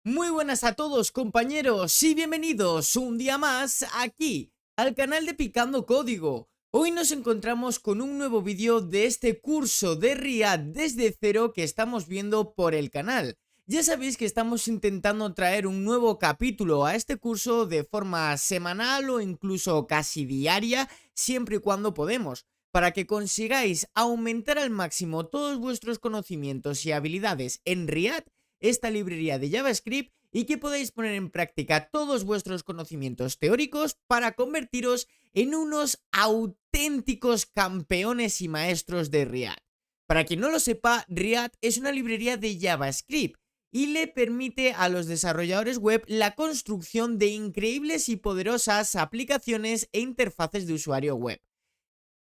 Muy buenas a todos, compañeros, y bienvenidos un día más aquí al canal de Picando Código. Hoy nos encontramos con un nuevo vídeo de este curso de React desde cero que estamos viendo por el canal. Ya sabéis que estamos intentando traer un nuevo capítulo a este curso de forma semanal o incluso casi diaria, siempre y cuando podemos, para que consigáis aumentar al máximo todos vuestros conocimientos y habilidades en React, esta librería de JavaScript, y que podáis poner en práctica todos vuestros conocimientos teóricos para convertiros en unos auténticos campeones y maestros de React. Para quien no lo sepa, React es una librería de JavaScript y le permite a los desarrolladores web la construcción de increíbles y poderosas aplicaciones e interfaces de usuario web.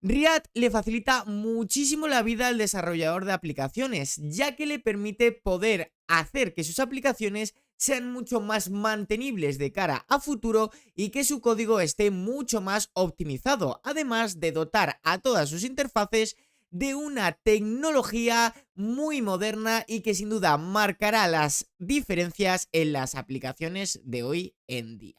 React le facilita muchísimo la vida al desarrollador de aplicaciones, ya que le permite poder hacer que sus aplicaciones sean mucho más mantenibles de cara a futuro y que su código esté mucho más optimizado, además de dotar a todas sus interfaces de una tecnología muy moderna y que sin duda marcará las diferencias en las aplicaciones de hoy en día.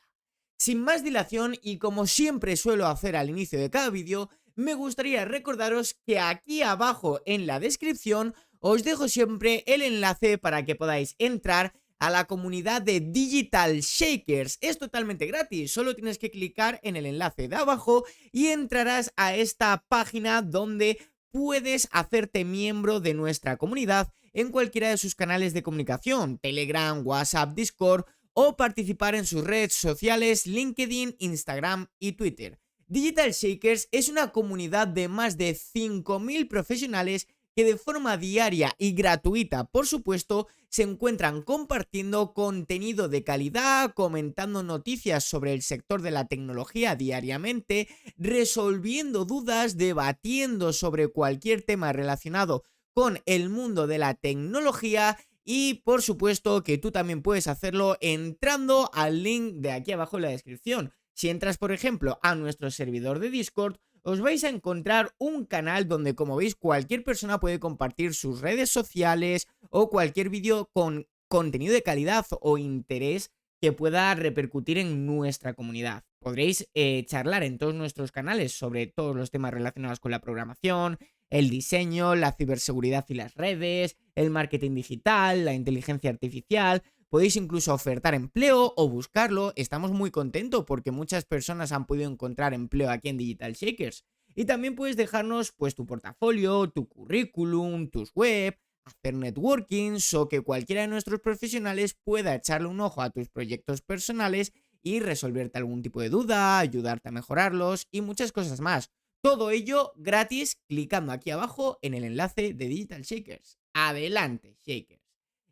Sin más dilación, y como siempre suelo hacer al inicio de cada vídeo, me gustaría recordaros que aquí abajo en la descripción os dejo siempre el enlace para que podáis entrar a la comunidad de Digital Shakers. Es totalmente gratis, solo tienes que clicar en el enlace de abajo y entrarás a esta página donde puedes hacerte miembro de nuestra comunidad en cualquiera de sus canales de comunicación: Telegram, WhatsApp, Discord, o participar en sus redes sociales LinkedIn, Instagram y Twitter. Digital Shakers es una comunidad de más de 5.000 profesionales que de forma diaria y gratuita, por supuesto, se encuentran compartiendo contenido de calidad, comentando noticias sobre el sector de la tecnología diariamente, resolviendo dudas, debatiendo sobre cualquier tema relacionado con el mundo de la tecnología. Y por supuesto que tú también puedes hacerlo entrando al link de aquí abajo en la descripción. Si entras, por ejemplo, a nuestro servidor de Discord, os vais a encontrar un canal donde, como veis, cualquier persona puede compartir sus redes sociales o cualquier vídeo con contenido de calidad o interés que pueda repercutir en nuestra comunidad. Podréis charlar en todos nuestros canales sobre todos los temas relacionados con la programación, el diseño, la ciberseguridad y las redes, el marketing digital, la inteligencia artificial. Podéis incluso ofertar empleo o buscarlo. Estamos muy contentos porque muchas personas han podido encontrar empleo aquí en Digital Shakers. Y también puedes dejarnos pues tu portafolio, tu currículum, tus web, hacer networkings o que cualquiera de nuestros profesionales pueda echarle un ojo a tus proyectos personales y resolverte algún tipo de duda, ayudarte a mejorarlos y muchas cosas más. Todo ello gratis clicando aquí abajo en el enlace de Digital Shakers. Adelante, Shakers.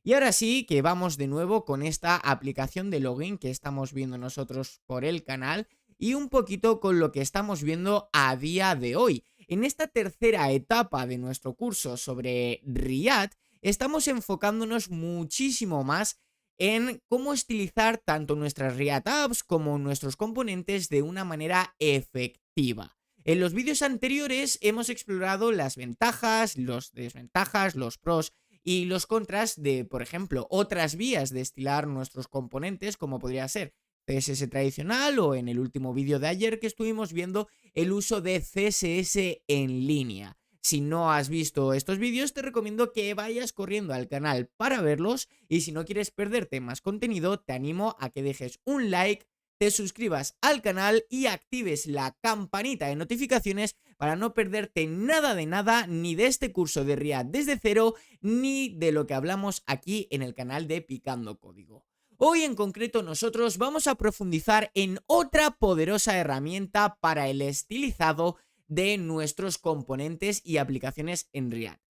Y ahora sí que vamos de nuevo con esta aplicación de login que estamos viendo nosotros por el canal y un poquito con lo que estamos viendo a día de hoy. En esta tercera etapa de nuestro curso sobre React, estamos enfocándonos muchísimo más en cómo estilizar tanto nuestras React Apps como nuestros componentes de una manera efectiva. En los vídeos anteriores hemos explorado las ventajas, las desventajas, los pros y los contras de, por ejemplo, otras vías de estilar nuestros componentes, como podría ser CSS tradicional, o en el último vídeo de ayer que estuvimos viendo el uso de CSS en línea. Si no has visto estos vídeos, te recomiendo que vayas corriendo al canal para verlos, y si no quieres perderte más contenido, te animo a que dejes un like, te suscribas al canal y actives la campanita de notificaciones para no perderte nada de nada, ni de este curso de React desde cero, ni de lo que hablamos aquí en el canal de Picando Código. Hoy en concreto nosotros vamos a profundizar en otra poderosa herramienta para el estilizado de nuestros componentes y aplicaciones en React.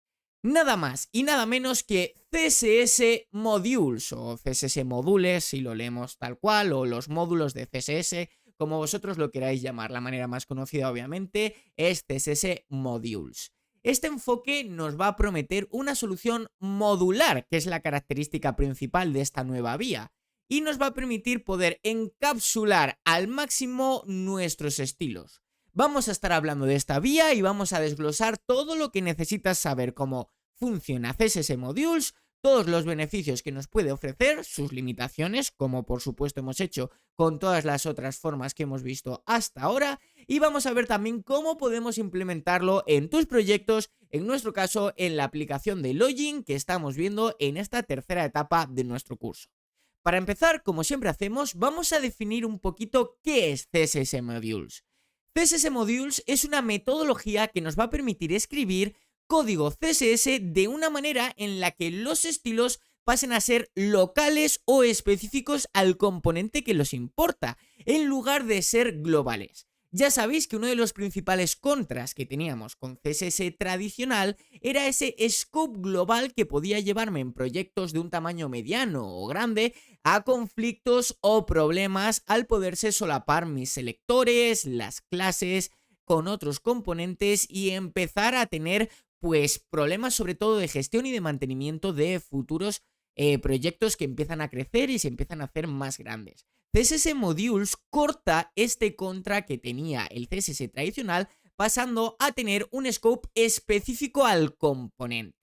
Nada más y nada menos que CSS Modules, o CSS Modules si lo leemos tal cual, o los módulos de CSS, como vosotros lo queráis llamar. La manera más conocida obviamente es CSS Modules. Este enfoque nos va a prometer una solución modular, que es la característica principal de esta nueva vía, y nos va a permitir poder encapsular al máximo nuestros estilos. Vamos a estar hablando de esta vía y vamos a desglosar todo lo que necesitas saber: cómo funciona CSS Modules, todos los beneficios que nos puede ofrecer, sus limitaciones, como por supuesto hemos hecho con todas las otras formas que hemos visto hasta ahora, y vamos a ver también cómo podemos implementarlo en tus proyectos, en nuestro caso en la aplicación de Login que estamos viendo en esta tercera etapa de nuestro curso. Para empezar, como siempre hacemos, vamos a definir un poquito qué es CSS Modules. CSS Modules es una metodología que nos va a permitir escribir código CSS de una manera en la que los estilos pasen a ser locales o específicos al componente que los importa, en lugar de ser globales. Ya sabéis que uno de los principales contras que teníamos con CSS tradicional era ese scope global que podía llevarme en proyectos de un tamaño mediano o grande a conflictos o problemas al poderse solapar mis selectores, las clases con otros componentes y empezar a tener pues problemas sobre todo de gestión y de mantenimiento de futuros proyectos que empiezan a crecer y se empiezan a hacer más grandes. CSS Modules corta este contra que tenía el CSS tradicional, pasando a tener un scope específico al componente.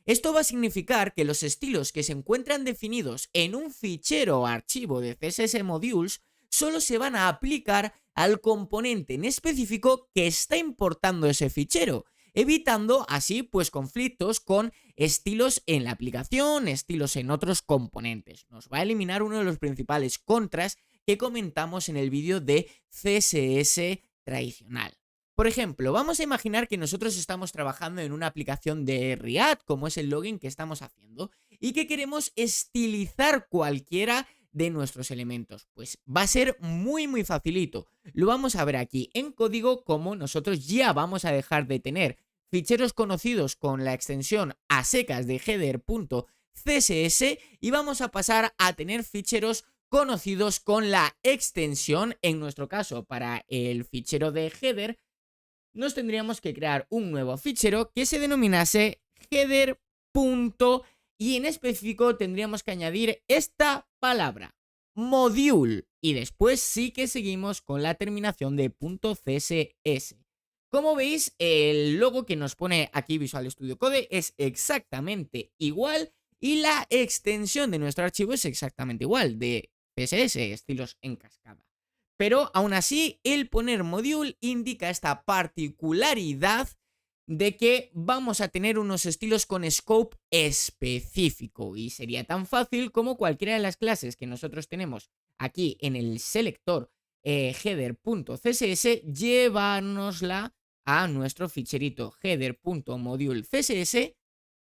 Esto va a significar que los estilos que se encuentran definidos en un fichero o archivo de CSS Modules solo se van a aplicar al componente en específico que está importando ese fichero, evitando así pues conflictos con estilos en la aplicación, estilos en otros componentes. Nos va a eliminar uno de los principales contras que comentamos en el vídeo de CSS tradicional. Por ejemplo, vamos a imaginar que nosotros estamos trabajando en una aplicación de React, como es el login que estamos haciendo, y que queremos estilizar cualquiera de nuestros elementos. Pues va a ser muy facilito. Lo vamos a ver aquí en código, como nosotros ya vamos a dejar de tener ficheros conocidos con la extensión a secas de header.css y vamos a pasar a tener ficheros conocidos con la extensión, en nuestro caso para el fichero de header, nos tendríamos que crear un nuevo fichero que se denominase header. Y en específico tendríamos que añadir esta palabra, module, y después sí que seguimos con la terminación de .css. Como veis, el logo que nos pone aquí Visual Studio Code es exactamente igual y la extensión de nuestro archivo es exactamente igual, de CSS, estilos en cascada. Pero aún así, el poner module indica esta particularidad de que vamos a tener unos estilos con scope específico y sería tan fácil como cualquiera de las clases que nosotros tenemos aquí en el selector header.css llevárnosla a nuestro ficherito header.module.css,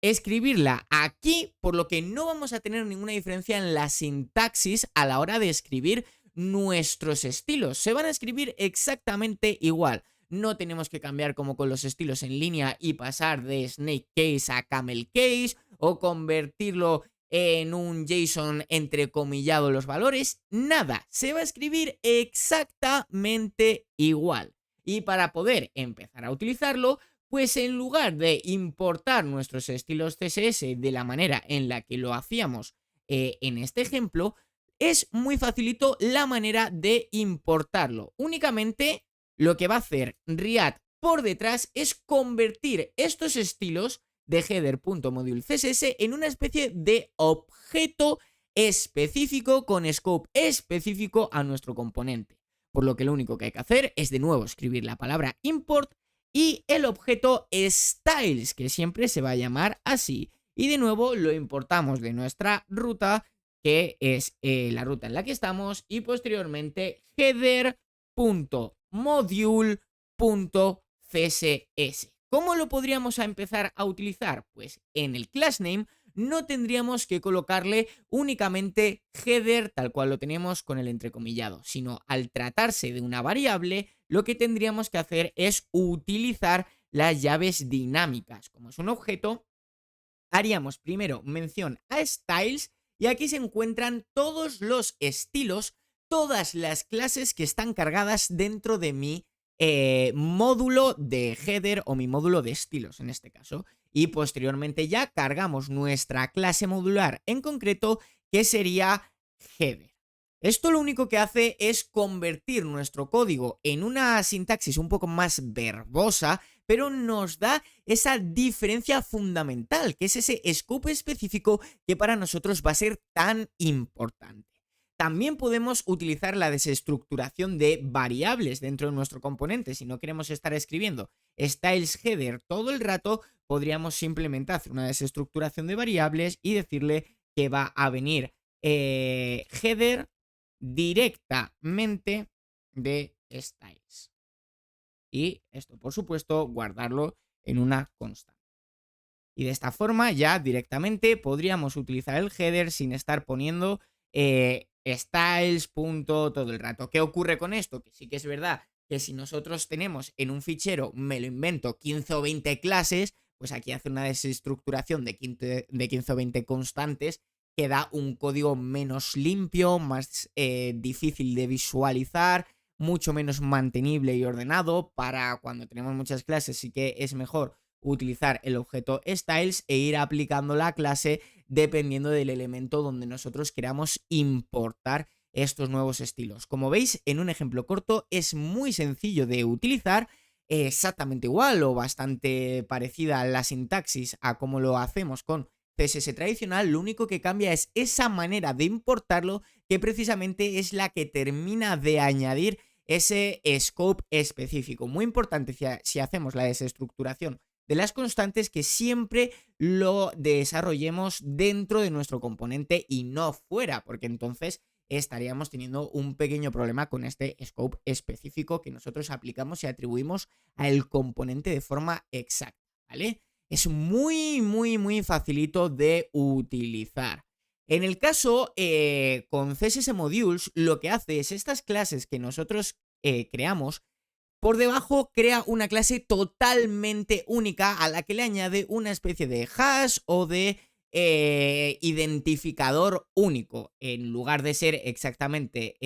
escribirla aquí, por lo que no vamos a tener ninguna diferencia en la sintaxis a la hora de escribir nuestros estilos. Se van a escribir exactamente igual. No tenemos que cambiar como con los estilos en línea y pasar de snake case a camel case o convertirlo en un JSON entrecomillado los valores. Nada, se va a escribir exactamente igual. Y para poder empezar a utilizarlo, pues en lugar de importar nuestros estilos CSS de la manera en la que lo hacíamos en este ejemplo, es muy facilito la manera de importarlo. Únicamente lo que va a hacer React por detrás es convertir estos estilos de header.module.css en una especie de objeto específico con scope específico a nuestro componente. Por lo que lo único que hay que hacer es de nuevo escribir la palabra import y el objeto styles, que siempre se va a llamar así. Y de nuevo lo importamos de nuestra ruta, que es la ruta en la que estamos, y posteriormente header.module.css. ¿Cómo lo podríamos empezar a utilizar? Pues en el class name no tendríamos que colocarle únicamente header tal cual lo teníamos con el entrecomillado, sino al tratarse de una variable, lo que tendríamos que hacer es utilizar las llaves dinámicas. Como es un objeto, haríamos primero mención a styles y aquí se encuentran todos los estilos, todas las clases que están cargadas dentro de mi módulo de header o mi módulo de estilos en este caso. Y posteriormente ya cargamos nuestra clase modular en concreto, que sería header. Esto lo único que hace es convertir nuestro código en una sintaxis un poco más verbosa, pero nos da esa diferencia fundamental, que es ese scope específico que para nosotros va a ser tan importante. También podemos utilizar la desestructuración de variables dentro de nuestro componente. Si no queremos estar escribiendo styles header todo el rato, podríamos simplemente hacer una desestructuración de variables y decirle que va a venir header directamente de styles. Y esto, por supuesto, guardarlo en una constante. Y de esta forma ya directamente podríamos utilizar el header sin estar poniendo styles, punto, todo el rato. ¿Qué ocurre con esto? Que sí que es verdad que si nosotros tenemos en un fichero, me lo invento, 15 o 20 clases, pues aquí hace una desestructuración de 15 o 20 constantes que da un código menos limpio, más difícil de visualizar, mucho menos mantenible y ordenado. Para cuando tenemos muchas clases sí que es mejor utilizar el objeto styles e ir aplicando la clase dependiendo del elemento donde nosotros queramos importar estos nuevos estilos. Como veis, en un ejemplo corto es muy sencillo de utilizar, exactamente igual o bastante parecida a la sintaxis a como lo hacemos con CSS tradicional. Lo único que cambia es esa manera de importarlo, que precisamente es la que termina de añadir ese scope específico. Muy importante si hacemos la desestructuración de las constantes, que siempre lo desarrollemos dentro de nuestro componente y no fuera, porque entonces estaríamos teniendo un pequeño problema con este scope específico que nosotros aplicamos y atribuimos al componente de forma exacta, ¿vale? Es muy facilito de utilizar. En el caso con CSS Modules, lo que hace es estas clases que nosotros creamos, por debajo crea una clase totalmente única a la que le añade una especie de hash o de identificador único. En lugar de ser exactamente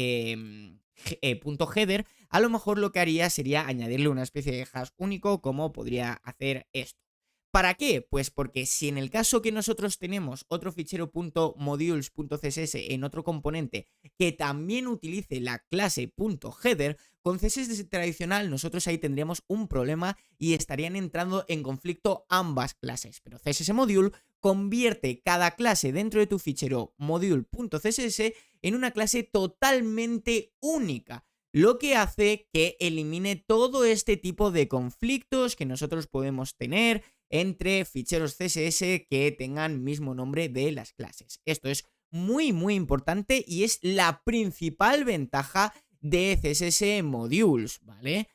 punto header, a lo mejor lo que haría sería añadirle una especie de hash único, como podría hacer esto. ¿Para qué? Pues porque si en el caso que nosotros tenemos otro fichero .modules.css en otro componente que también utilice la clase .header, con CSS tradicional nosotros ahí tendríamos un problema y estarían entrando en conflicto ambas clases. Pero CSS Module convierte cada clase dentro de tu fichero module.css en una clase totalmente única, lo que hace que elimine todo este tipo de conflictos que nosotros podemos tener entre ficheros CSS que tengan mismo nombre de las clases. Esto es muy importante y es la principal ventaja de CSS Modules, ¿vale?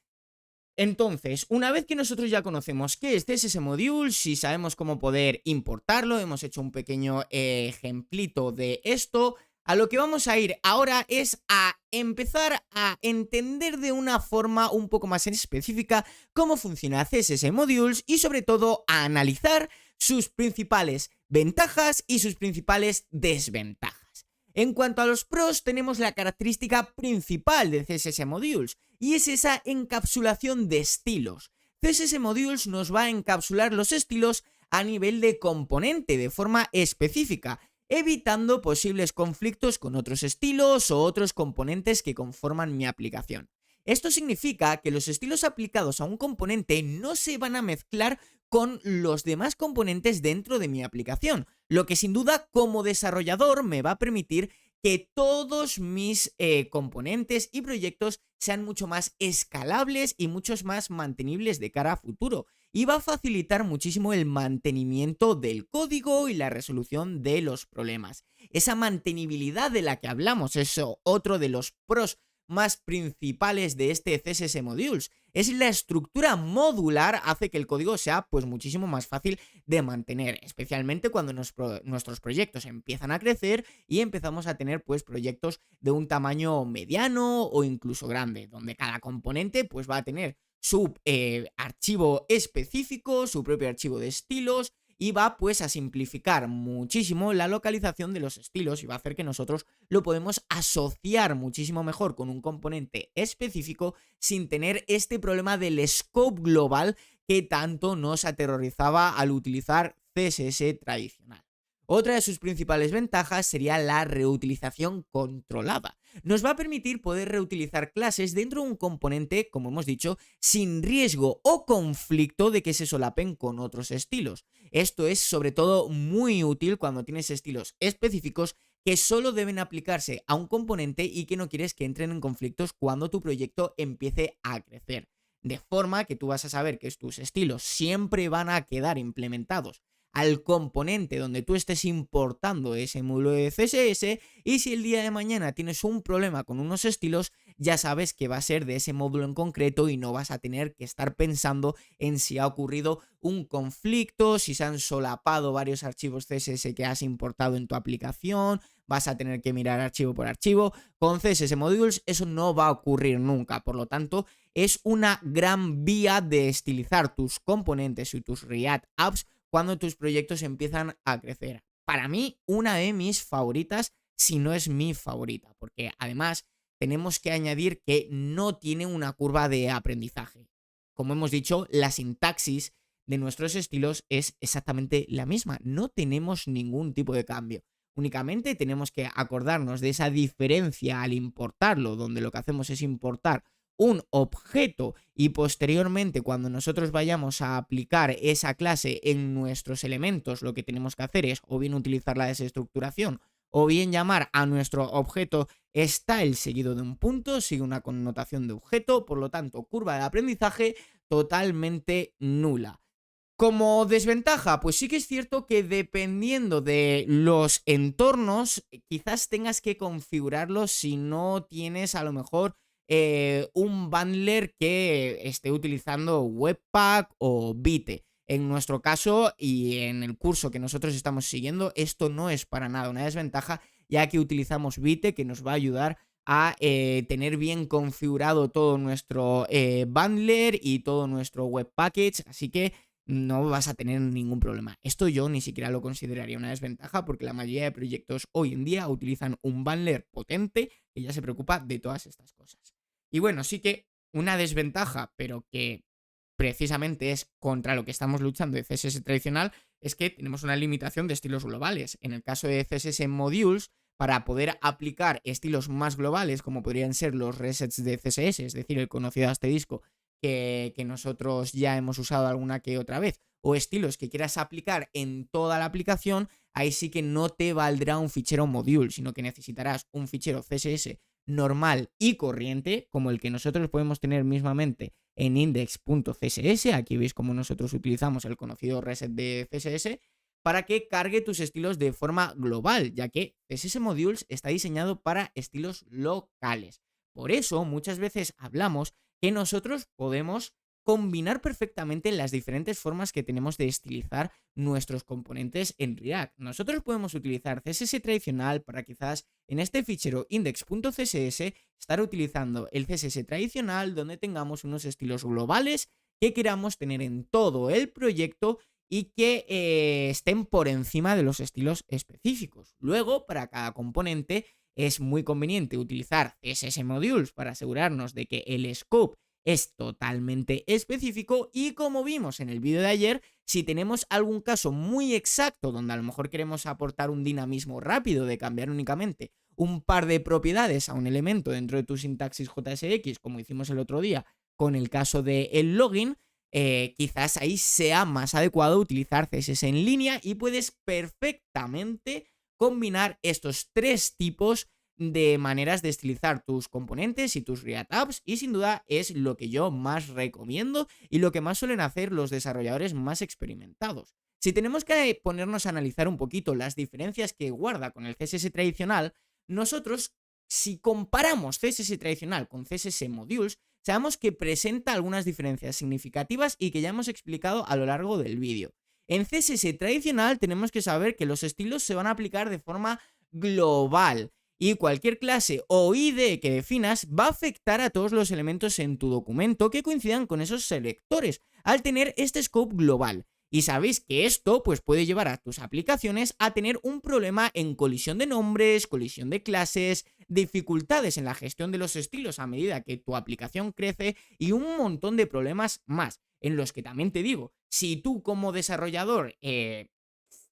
Entonces, una vez que nosotros ya conocemos qué es CSS Modules y sabemos cómo poder importarlo, hemos hecho un pequeño ejemplito de esto, a lo que vamos a ir ahora es a empezar a entender de una forma un poco más específica cómo funciona CSS Modules y sobre todo a analizar sus principales ventajas y sus principales desventajas. En cuanto a los pros, tenemos la característica principal de CSS Modules y es esa encapsulación de estilos. CSS Modules nos va a encapsular los estilos a nivel de componente de forma específica, evitando posibles conflictos con otros estilos o otros componentes que conforman mi aplicación. Esto significa que los estilos aplicados a un componente no se van a mezclar con los demás componentes dentro de mi aplicación, lo que sin duda como desarrollador me va a permitir que todos mis componentes y proyectos sean mucho más escalables y muchos más mantenibles de cara a futuro. Y va a facilitar muchísimo el mantenimiento del código y la resolución de los problemas. Esa mantenibilidad de la que hablamos es otro de los pros más principales de este CSS Modules. Es la estructura modular, hace que el código sea pues muchísimo más fácil de mantener, especialmente cuando nuestros proyectos empiezan a crecer y empezamos a tener pues proyectos de un tamaño mediano o incluso grande, donde cada componente pues va a tener su archivo específico, su propio archivo de estilos, y va pues a simplificar muchísimo la localización de los estilos y va a hacer que nosotros lo podemos asociar muchísimo mejor con un componente específico sin tener este problema del scope global que tanto nos aterrorizaba al utilizar CSS tradicional. Otra de sus principales ventajas sería la reutilización controlada. Nos va a permitir poder reutilizar clases dentro de un componente, como hemos dicho, sin riesgo o conflicto de que se solapen con otros estilos. Esto es sobre todo muy útil cuando tienes estilos específicos que solo deben aplicarse a un componente y que no quieres que entren en conflictos cuando tu proyecto empiece a crecer. De forma que tú vas a saber que tus estilos siempre van a quedar implementados al componente donde tú estés importando ese módulo de CSS, y si el día de mañana tienes un problema con unos estilos, ya sabes que va a ser de ese módulo en concreto y no vas a tener que estar pensando en si ha ocurrido un conflicto, si se han solapado varios archivos CSS que has importado en tu aplicación. Vas a tener que mirar archivo por archivo. Con CSS Modules eso no va a ocurrir nunca, por lo tanto es una gran vía de estilizar tus componentes y tus React Apps cuando tus proyectos empiezan a crecer. Para mí, una de mis favoritas, si no es mi favorita, porque además tenemos que añadir que no tiene una curva de aprendizaje. Como hemos dicho, la sintaxis de nuestros estilos es exactamente la misma, no tenemos ningún tipo de cambio. Únicamente tenemos que acordarnos de esa diferencia al importarlo, donde lo que hacemos es importar un objeto y posteriormente cuando nosotros vayamos a aplicar esa clase en nuestros elementos, lo que tenemos que hacer es o bien utilizar la desestructuración o bien llamar a nuestro objeto style seguido de un punto, sigue una connotación de objeto, por lo tanto curva de aprendizaje totalmente nula. Como desventaja, pues sí que es cierto que dependiendo de los entornos, quizás tengas que configurarlos si no tienes a lo mejor un bundler que esté utilizando Webpack o Vite. En nuestro caso y en el curso que nosotros estamos siguiendo, esto no es para nada una desventaja, ya que utilizamos Vite, que nos va a ayudar a tener bien configurado todo nuestro bundler y todo nuestro web package, así que no vas a tener ningún problema. Esto yo ni siquiera lo consideraría una desventaja porque la mayoría de proyectos hoy en día utilizan un bundler potente que ya se preocupa de todas estas cosas. Y bueno, sí que una desventaja, pero que precisamente es contra lo que estamos luchando de CSS tradicional, es que tenemos una limitación de estilos globales. En el caso de CSS Modules, para poder aplicar estilos más globales, como podrían ser los resets de CSS, es decir, el conocido asterisco que nosotros ya hemos usado alguna que otra vez, o estilos que quieras aplicar en toda la aplicación, ahí sí que no te valdrá un fichero module, sino que necesitarás un fichero CSS normal y corriente, como el que nosotros podemos tener mismamente en index.css. Aquí veis cómo nosotros utilizamos el conocido reset de CSS para que cargue tus estilos de forma global, ya que CSS Modules está diseñado para estilos locales. Por eso muchas veces hablamos que nosotros podemos combinar perfectamente las diferentes formas que tenemos de estilizar nuestros componentes en React. Nosotros podemos utilizar CSS tradicional para quizás en este fichero index.css estar utilizando el CSS tradicional donde tengamos unos estilos globales que queramos tener en todo el proyecto y que estén por encima de los estilos específicos. Luego, para cada componente es muy conveniente utilizar CSS Modules para asegurarnos de que el scope es totalmente específico, y como vimos en el vídeo de ayer, si tenemos algún caso muy exacto donde a lo mejor queremos aportar un dinamismo rápido de cambiar únicamente un par de propiedades a un elemento dentro de tu sintaxis JSX, como hicimos el otro día con el caso del login, quizás ahí sea más adecuado utilizar CSS en línea y puedes perfectamente combinar estos tres tipos de maneras de estilizar tus componentes y tus React Apps, y sin duda es lo que yo más recomiendo y lo que más suelen hacer los desarrolladores más experimentados. Si tenemos que ponernos a analizar un poquito las diferencias que guarda con el CSS tradicional, nosotros, si comparamos CSS tradicional con CSS Modules, sabemos que presenta algunas diferencias significativas y que ya hemos explicado a lo largo del vídeo. En CSS tradicional tenemos que saber que los estilos se van a aplicar de forma global, y cualquier clase o IDE que definas va a afectar a todos los elementos en tu documento que coincidan con esos selectores, al tener este scope global. Y sabéis que esto pues puede llevar a tus aplicaciones a tener un problema en colisión de nombres, colisión de clases, dificultades en la gestión de los estilos a medida que tu aplicación crece y un montón de problemas más, en los que también te digo, si tú como desarrollador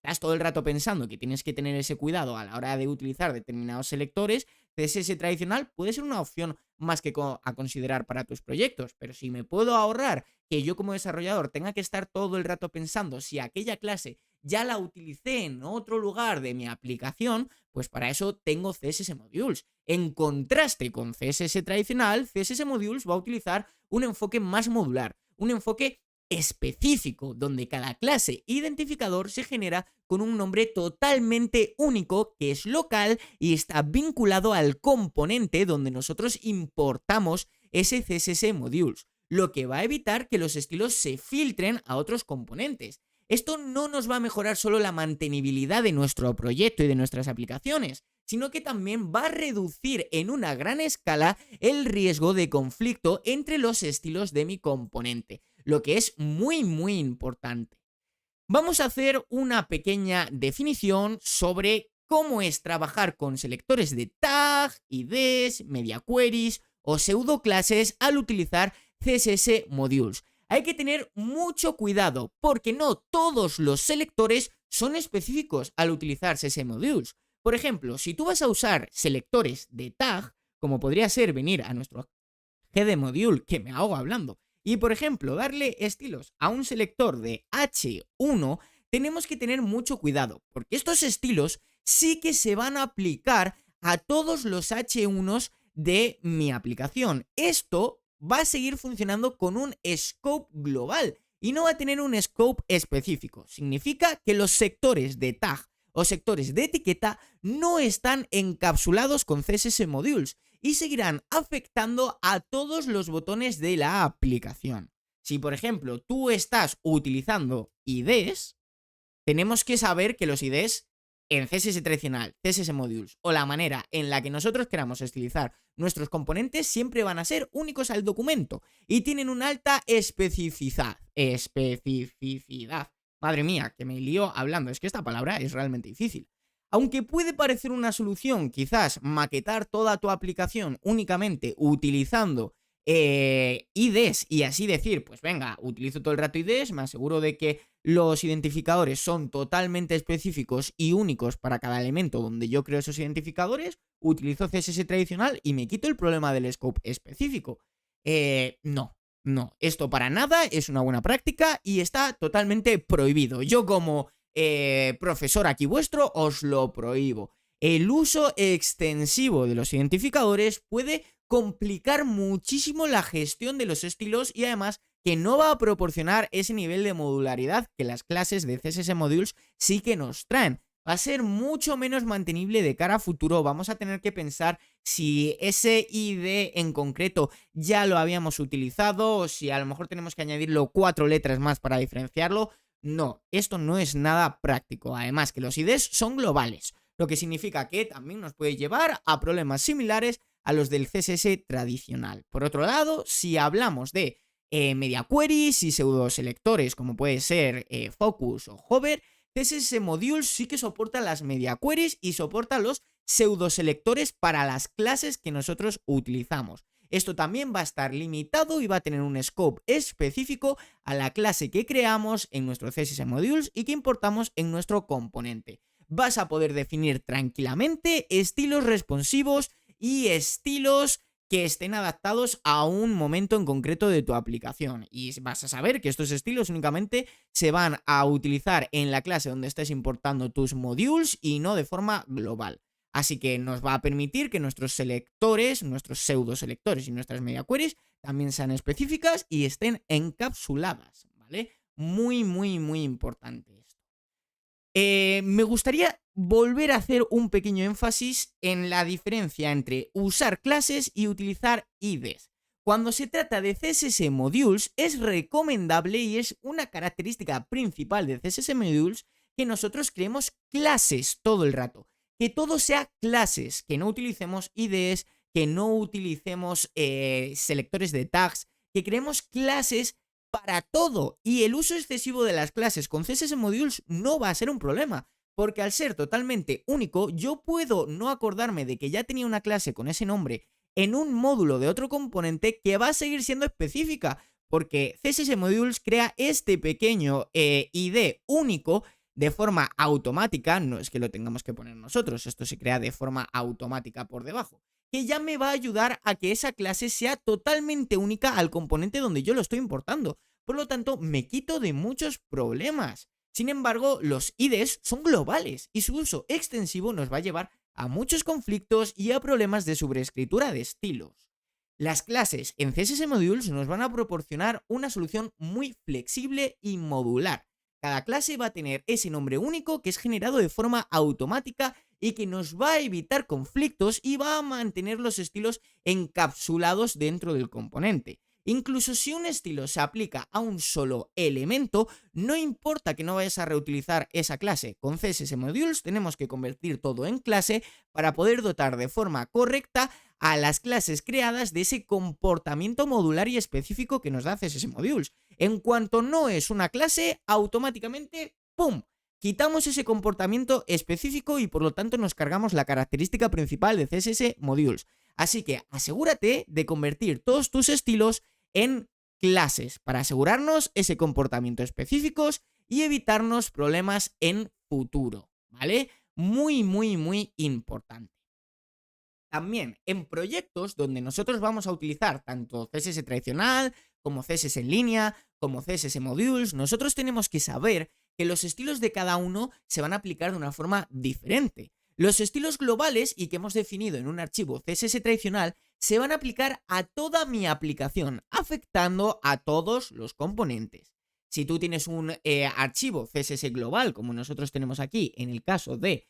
estás todo el rato pensando que tienes que tener ese cuidado a la hora de utilizar determinados selectores, CSS tradicional puede ser una opción más que a considerar para tus proyectos. Pero si me puedo ahorrar que yo como desarrollador tenga que estar todo el rato pensando si aquella clase ya la utilicé en otro lugar de mi aplicación, pues para eso tengo CSS Modules. En contraste con CSS tradicional, CSS Modules va a utilizar un enfoque más modular, un enfoque específico, donde cada clase identificador se genera con un nombre totalmente único que es local y está vinculado al componente donde nosotros importamos ese CSS Modules, lo que va a evitar que los estilos se filtren a otros componentes. Esto no nos va a mejorar solo la mantenibilidad de nuestro proyecto y de nuestras aplicaciones, sino que también va a reducir en una gran escala el riesgo de conflicto entre los estilos de mi componente, lo que es muy importante. Vamos a hacer una pequeña definición sobre cómo es trabajar con selectores de tag, IDs, media queries o pseudoclases al utilizar CSS Modules. Hay que tener mucho cuidado porque no todos los selectores son específicos al utilizar CSS Modules. Por ejemplo, si tú vas a usar selectores de tag, como podría ser venir a nuestro GD Module, que me ahogo hablando, y por ejemplo darle estilos a un selector de H1, tenemos que tener mucho cuidado, porque estos estilos sí que se van a aplicar a todos los H1s de mi aplicación. Esto va a seguir funcionando con un scope global y no va a tener un scope específico. Significa que los sectores de tag o sectores de etiqueta no están encapsulados con CSS Modules y seguirán afectando a todos los botones de la aplicación. Si por ejemplo tú estás utilizando IDs, tenemos que saber que los IDs en CSS tradicional, CSS Modules o la manera en la que nosotros queramos estilizar nuestros componentes siempre van a ser únicos al documento y tienen una alta especificidad. Madre mía, que me lío hablando, es que esta palabra es realmente difícil. Aunque puede parecer una solución quizás maquetar toda tu aplicación únicamente utilizando IDs y así decir, pues venga, utilizo todo el rato IDs, me aseguro de que los identificadores son totalmente específicos y únicos para cada elemento donde yo creo esos identificadores, utilizo CSS tradicional y me quito el problema del scope específico. No, esto para nada es una buena práctica y está totalmente prohibido. Yo como profesor aquí vuestro os lo prohíbo. El uso extensivo de los identificadores puede complicar muchísimo la gestión de los estilos y además que no va a proporcionar ese nivel de modularidad que las clases de CSS Modules sí que nos traen. Va a ser mucho menos mantenible de cara a futuro. Vamos a tener que pensar si ese ID en concreto ya lo habíamos utilizado o si a lo mejor tenemos que añadirlo 4 letras más para diferenciarlo. No, esto no es nada práctico. Además que los IDs son globales, lo que significa que también nos puede llevar a problemas similares a los del CSS tradicional. Por otro lado, si hablamos de media queries y pseudo selectores como puede ser Focus o Hover, CSS Modules sí que soporta las media queries y soporta los pseudo selectores para las clases que nosotros utilizamos. Esto también va a estar limitado y va a tener un scope específico a la clase que creamos en nuestro CSS Modules y que importamos en nuestro componente. Vas a poder definir tranquilamente estilos responsivos y estilos que estén adaptados a un momento en concreto de tu aplicación. Y vas a saber que estos estilos únicamente se van a utilizar en la clase donde estés importando tus modules y no de forma global. Así que nos va a permitir que nuestros selectores, nuestros pseudo selectores y nuestras media queries también sean específicas y estén encapsuladas, ¿vale? Muy importante esto. Me gustaría volver a hacer un pequeño énfasis en la diferencia entre usar clases y utilizar IDs. Cuando se trata de CSS Modules es recomendable y es una característica principal de CSS Modules que nosotros creemos clases todo el rato. Que todo sea clases, que no utilicemos IDs, que no utilicemos selectores de tags, que creemos clases para todo. Y el uso excesivo de las clases con CSS Modules no va a ser un problema, porque al ser totalmente único, yo puedo no acordarme de que ya tenía una clase con ese nombre en un módulo de otro componente que va a seguir siendo específica, porque CSS Modules crea este pequeño ID único de forma automática, no es que lo tengamos que poner nosotros, esto se crea de forma automática por debajo, que ya me va a ayudar a que esa clase sea totalmente única al componente donde yo lo estoy importando. Por lo tanto, me quito de muchos problemas. Sin embargo, los IDEs son globales y su uso extensivo nos va a llevar a muchos conflictos y a problemas de sobreescritura de estilos. Las clases en CSS Modules nos van a proporcionar una solución muy flexible y modular. Cada clase va a tener ese nombre único que es generado de forma automática y que nos va a evitar conflictos y va a mantener los estilos encapsulados dentro del componente. Incluso si un estilo se aplica a un solo elemento, no importa que no vayas a reutilizar esa clase. Con CSS Modules tenemos que convertir todo en clase para poder dotar de forma correcta a las clases creadas de ese comportamiento modular y específico que nos da CSS Modules. En cuanto no es una clase, automáticamente ¡pum! Quitamos ese comportamiento específico y por lo tanto nos cargamos la característica principal de CSS Modules. Así que asegúrate de convertir todos tus estilos en clases para asegurarnos ese comportamiento específicos y evitarnos problemas en futuro, ¿vale? Muy, muy, muy importante. También en proyectos donde nosotros vamos a utilizar tanto CSS tradicional como CSS en línea, como CSS Modules, nosotros tenemos que saber que los estilos de cada uno se van a aplicar de una forma diferente. Los estilos globales y que hemos definido en un archivo CSS tradicional se van a aplicar a toda mi aplicación, afectando a todos los componentes. Si tú tienes un archivo CSS global, como nosotros tenemos aquí en el caso de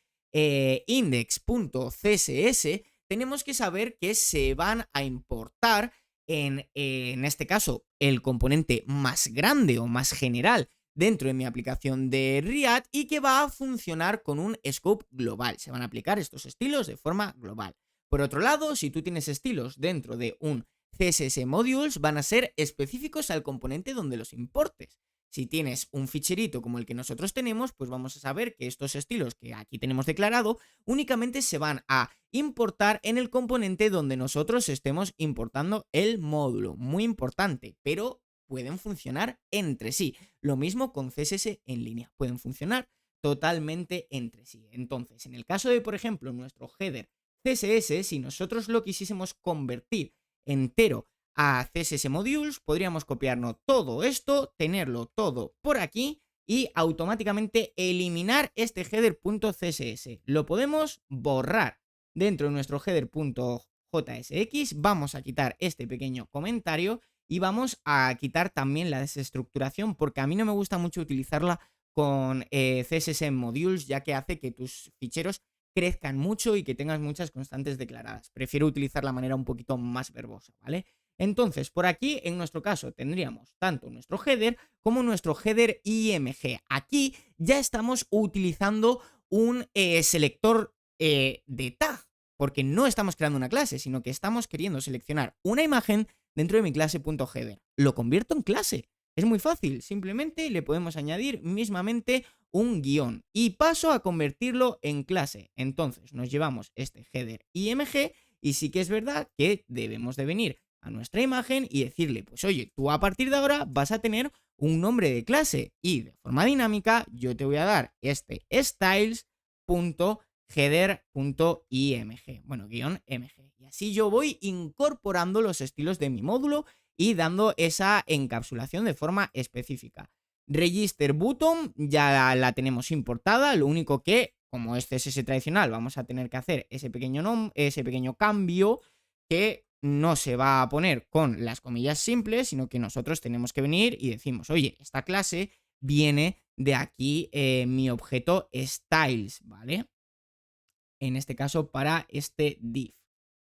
index.css, tenemos que saber que se van a importar en este caso el componente más grande o más general dentro de mi aplicación de React y que va a funcionar con un scope global. Se van a aplicar estos estilos de forma global. Por otro lado, si tú tienes estilos dentro de un CSS Modules, van a ser específicos al componente donde los importes. Si tienes un ficherito como el que nosotros tenemos, pues vamos a saber que estos estilos que aquí tenemos declarado únicamente se van a importar en el componente donde nosotros estemos importando el módulo. Muy importante, pero pueden funcionar entre sí. Lo mismo con CSS en línea, pueden funcionar totalmente entre sí. Entonces, en el caso de, por ejemplo, nuestro header CSS, si nosotros lo quisiésemos convertir entero a CSS Modules, podríamos copiarnos todo esto, tenerlo todo por aquí y automáticamente eliminar este header.css. Lo podemos borrar dentro de nuestro header.jsx. Vamos a quitar este pequeño comentario y vamos a quitar también la desestructuración porque a mí no me gusta mucho utilizarla con CSS Modules, ya que hace que tus ficheros crezcan mucho y que tengas muchas constantes declaradas. Prefiero utilizar la manera un poquito más verbosa, ¿vale? Entonces, por aquí, en nuestro caso, tendríamos tanto nuestro header como nuestro header IMG. Aquí ya estamos utilizando un selector de tag, porque no estamos creando una clase, sino que estamos queriendo seleccionar una imagen dentro de mi clase.header. Lo convierto en clase. Es muy fácil, simplemente le podemos añadir mismamente un guión y paso a convertirlo en clase. Entonces nos llevamos este header IMG y sí que es verdad que debemos de venir a nuestra imagen y decirle, pues oye, tú a partir de ahora vas a tener un nombre de clase y de forma dinámica yo te voy a dar este styles.header.img, bueno, guión mg. Y así yo voy incorporando los estilos de mi módulo y dando esa encapsulación de forma específica. Register button ya la tenemos importada, lo único que, como es CSS tradicional, vamos a tener que hacer ese pequeño cambio que no se va a poner con las comillas simples, sino que nosotros tenemos que venir y decimos, oye, esta clase viene de aquí mi objeto styles, ¿vale? En este caso para este div.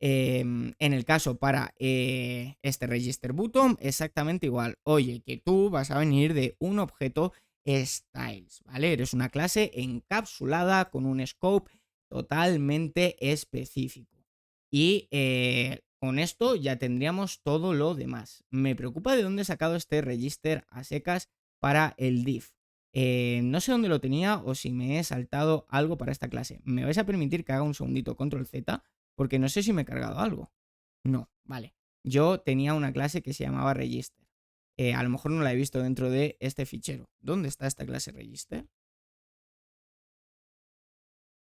En el caso para este register button, exactamente igual. Oye, que tú vas a venir de un objeto styles, ¿vale? Eres una clase encapsulada con un scope totalmente específico. Y con esto ya tendríamos todo lo demás. Me preocupa de dónde he sacado este register a secas para el div. No sé dónde lo tenía o si me he saltado algo para esta clase. ¿Me vais a permitir que haga un segundito control Z? Porque no sé si me he cargado algo. No, vale. Yo tenía una clase que se llamaba register. A lo mejor no la he visto dentro de este fichero. ¿Dónde está esta clase register?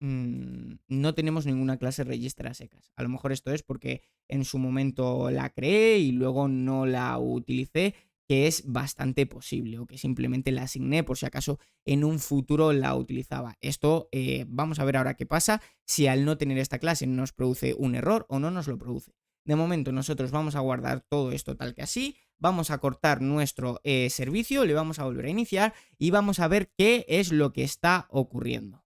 no tenemos ninguna clase register a secas. A lo mejor esto es porque en su momento la creé y luego no la utilicé, que es bastante posible, o que simplemente la asigné por si acaso en un futuro la utilizaba. Esto vamos a ver ahora qué pasa si al no tener esta clase nos produce un error o no nos lo produce. De momento nosotros vamos a guardar todo esto tal que así, vamos a cortar nuestro servicio, le vamos a volver a iniciar y vamos a ver qué es lo que está ocurriendo.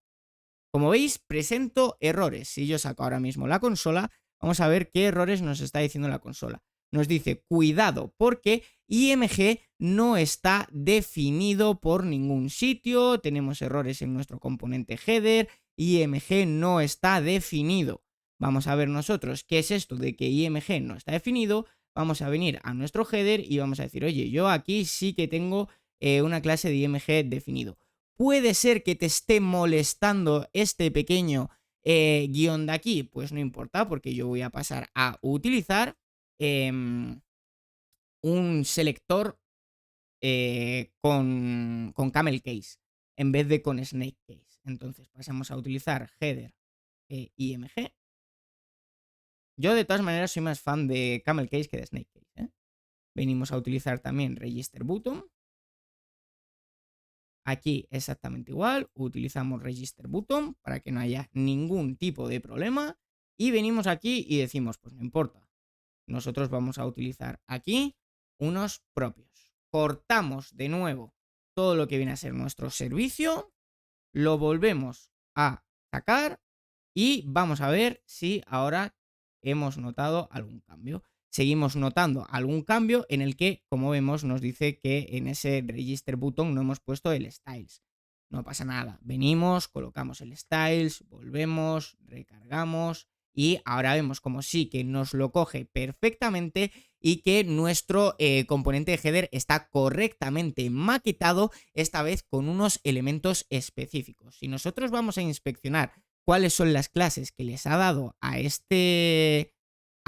Como veis, presento errores. Si yo saco ahora mismo la consola, vamos a ver qué errores nos está diciendo la consola. Nos dice, cuidado, porque IMG no está definido por ningún sitio, tenemos errores en nuestro componente header, IMG no está definido. Vamos a ver nosotros qué es esto de que IMG no está definido, vamos a venir a nuestro header y vamos a decir, oye, yo aquí sí que tengo una clase de IMG definido. ¿Puede ser que te esté molestando este pequeño guión de aquí? Pues no importa, porque yo voy a pasar a utilizar un selector con camel case en vez de con snake case. Entonces pasamos a utilizar header IMG. Yo de todas maneras soy más fan de camel case que de snake case. Venimos a utilizar también register button. Aquí exactamente igual, utilizamos register button para que no haya ningún tipo de problema y venimos aquí y decimos, pues no importa, nosotros vamos a utilizar aquí unos propios. Cortamos de nuevo todo lo que viene a ser nuestro servicio, lo volvemos a sacar y vamos a ver si ahora hemos notado algún cambio. Seguimos notando algún cambio en el que, como vemos, nos dice que en ese register button no hemos puesto el styles. No pasa nada. Venimos, colocamos el styles, volvemos, recargamos y ahora vemos como sí que nos lo coge perfectamente y que nuestro componente de header está correctamente maquetado, esta vez con unos elementos específicos. Si nosotros vamos a inspeccionar cuáles son las clases que les ha dado a este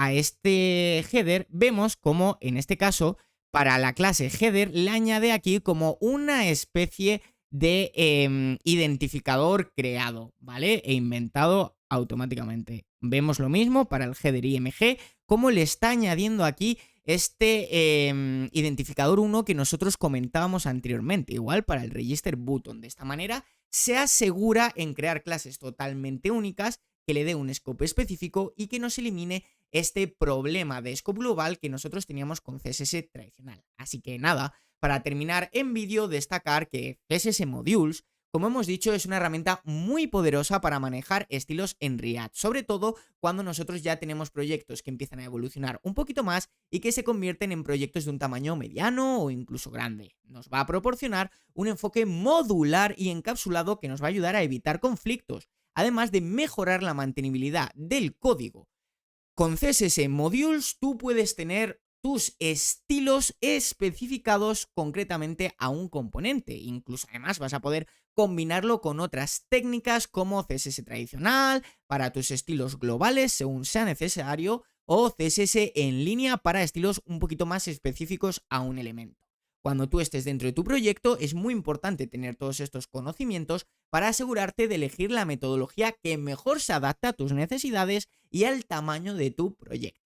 header, vemos como en este caso para la clase header le añade aquí como una especie de identificador creado, ¿vale? E inventado automáticamente. Vemos lo mismo para el header IMG, como le está añadiendo aquí este identificador 1 que nosotros comentábamos anteriormente, igual para el register button. De esta manera se asegura en crear clases totalmente únicas que le dé un scope específico y que nos elimine este problema de scope global que nosotros teníamos con CSS tradicional. Así que nada, para terminar en vídeo, destacar que CSS Modules, como hemos dicho, es una herramienta muy poderosa para manejar estilos en React, sobre todo cuando nosotros ya tenemos proyectos que empiezan a evolucionar un poquito más y que se convierten en proyectos de un tamaño mediano o incluso grande. Nos va a proporcionar un enfoque modular y encapsulado que nos va a ayudar a evitar conflictos, además de mejorar la mantenibilidad del código. Con CSS Modules tú puedes tener tus estilos especificados concretamente a un componente. Incluso además vas a poder combinarlo con otras técnicas como CSS tradicional para tus estilos globales según sea necesario o CSS en línea para estilos un poquito más específicos a un elemento. Cuando tú estés dentro de tu proyecto es muy importante tener todos estos conocimientos para asegurarte de elegir la metodología que mejor se adapta a tus necesidades y al tamaño de tu proyecto.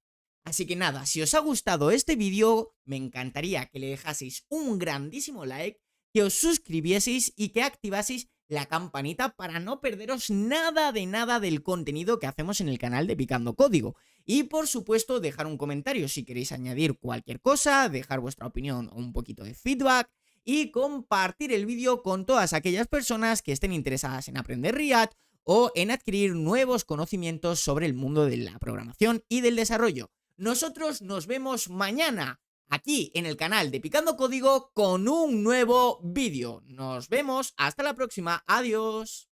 Así que nada, si os ha gustado este vídeo, me encantaría que le dejaseis un grandísimo like, que os suscribieseis y que activaseis la campanita para no perderos nada del contenido que hacemos en el canal de Picando Código. Y por supuesto dejar un comentario si queréis añadir cualquier cosa, dejar vuestra opinión o un poquito de feedback y compartir el vídeo con todas aquellas personas que estén interesadas en aprender React o en adquirir nuevos conocimientos sobre el mundo de la programación y del desarrollo. Nosotros nos vemos mañana aquí en el canal de Picando Código con un nuevo vídeo. Nos vemos, hasta la próxima, adiós.